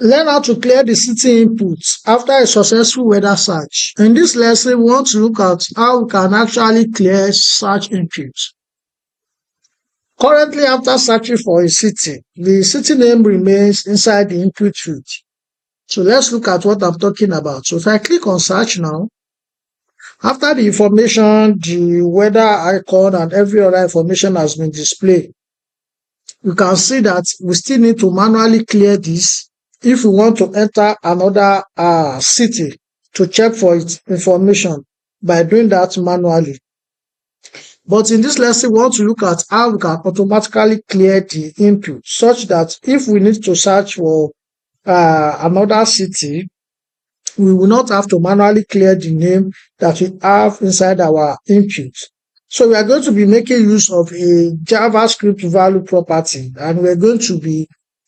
Learn how to clear the city inputs after a successful weather search. In this lesson, we want to look at how we can actually clear search inputs. Currently, after searching for a city, the city name remains inside the input field. So let's look at what I'm talking about. So if I click on search now, after the information, the weather icon and every other information has been displayed, you can see that we still need to manually clear this if we want to enter another city to check for its information by doing that manually. But in this lesson, we want to look at how we can automatically clear the input such that if we need to search for another city, we will not have to manually clear the name that we have inside our input. So we are going to be making use of a JavaScript value property, and we're going to be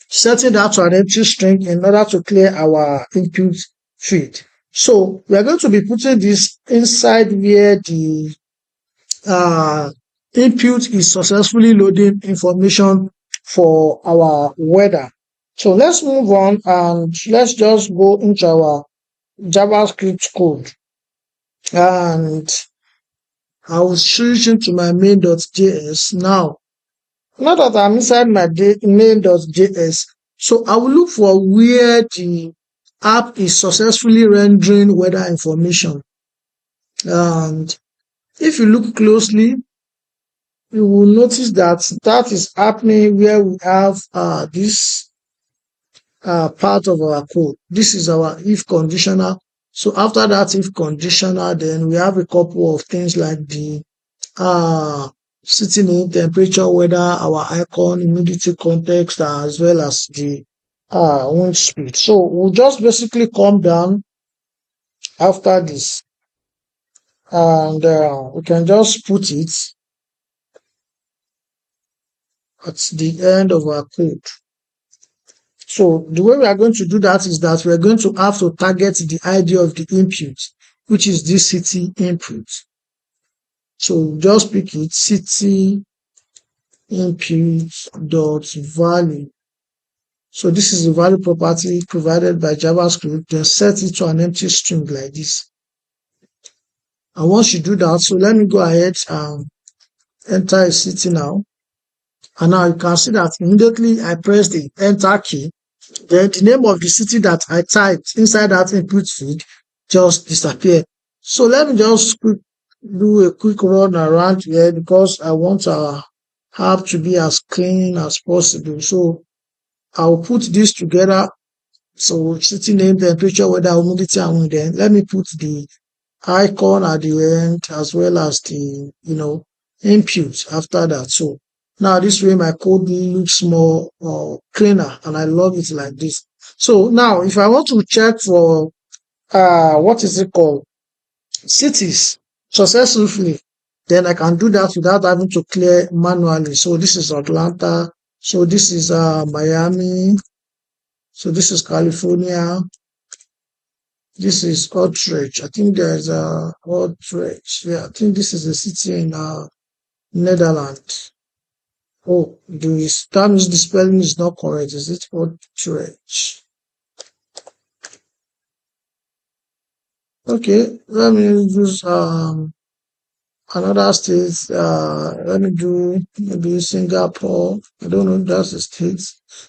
setting that to an empty string in order to clear our input field. So we are going to be putting this inside where the input is successfully loading information for our weather. So let's move on and let's just go into our JavaScript code, and I will switch into my main.js now. Now that I'm inside my main.js, so I will look for where the app is successfully rendering weather information. And if you look closely, you will notice that that is happening where we have this part of our code. This is our if conditional. So after that if conditional, then we have a couple of things like the city name, temperature, weather, our icon, humidity, context, as well as the wind speed. So we'll just basically come down after this, and we can just put it at the end of our code. So the way we are going to do that is that we are going to have to target the ID of the input, which is this city input. So just pick it, city input dot value. So this is the value property provided by JavaScript. Then set it to an empty string like this. And once you do that, so let me go ahead and enter a city now. And now you can see that immediately I press the enter key, then the name of the city that I typed inside that input field just disappeared. So let me just do a quick run around here because I want our app to be as clean as possible. So I'll put this together. So city name, temperature, weather, humidity, and wind. Then let me put the icon at the end as well as the input after that. So now this way my code looks more cleaner, and I love it like this. So now if I want to check for what is it called, cities successfully, then I can do that without having to clear manually. So this is Atlanta. So this is Miami. So this is California. This is Utrecht. I think there's Utrecht. Yeah, I think this is a city in Netherlands. Oh, that means the spelling is not correct. Is it Utrecht? Okay, let me use another state. Let me do maybe Singapore. I don't know if that's a state.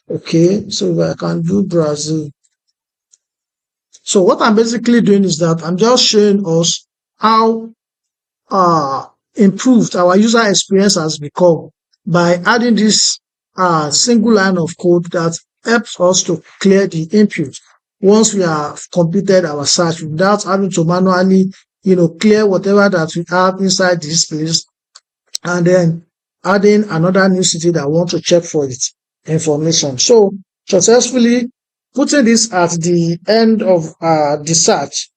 Okay, so I can do Brazil. So what I'm basically doing is that I'm just showing us how improved our user experience has become by adding this single line of code that helps us to clear the input once we have completed our search without having to manually clear whatever that we have inside this place, and then adding another new city that want to check for its information. So successfully putting this at the end of the search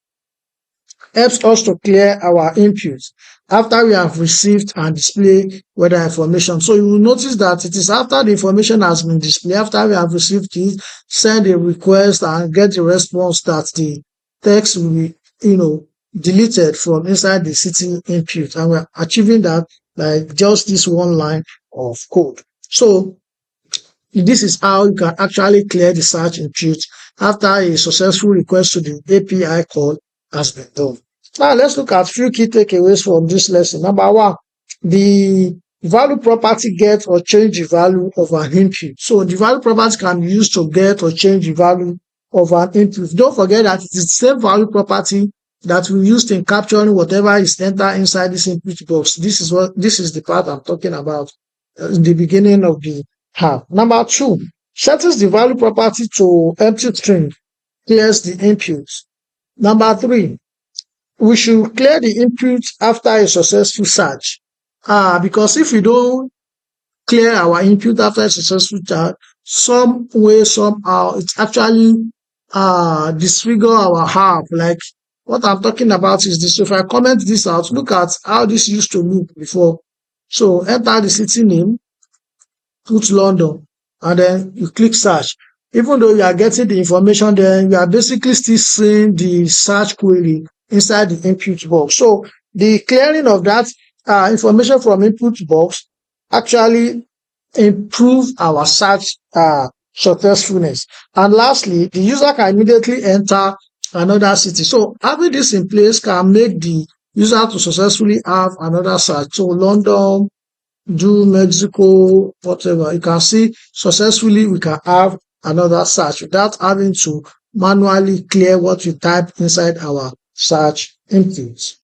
helps us to clear our inputs after we have received and displayed weather information. So you will notice that it is after the information has been displayed, after we have received it, send a request and get the response that the text will be, deleted from inside the city input. And we're achieving that by just this one line of code. So this is how you can actually clear the search input after a successful request to the API call has been done. Now let's look at few key takeaways from this lesson. Number one, the value property get or change the value of an input. So the value property can be used to get or change the value of an input. Don't forget that it is the same value property that we used in capturing whatever is entered inside this input box. This is the part I'm talking about in the beginning of the half. Number two, settings the value property to empty string clears the input. Number three, we should clear the input after a successful search. Because if we don't clear our input after a successful search, some way, somehow, it actually disfigure our half. Like what I'm talking about is this. So if I comment this out, look at how this used to look before. So enter the city name, put London, and then you click search. Even though you are getting the information, then you are basically still seeing the search query inside the input box. So the clearing of that information from input box actually improve our search successfulness. And lastly, the user can immediately enter another city. So having this in place can make the user to successfully have another search. So London, do Mexico, whatever. You can see successfully we can have another search without having to manually clear what we type inside our search inputs.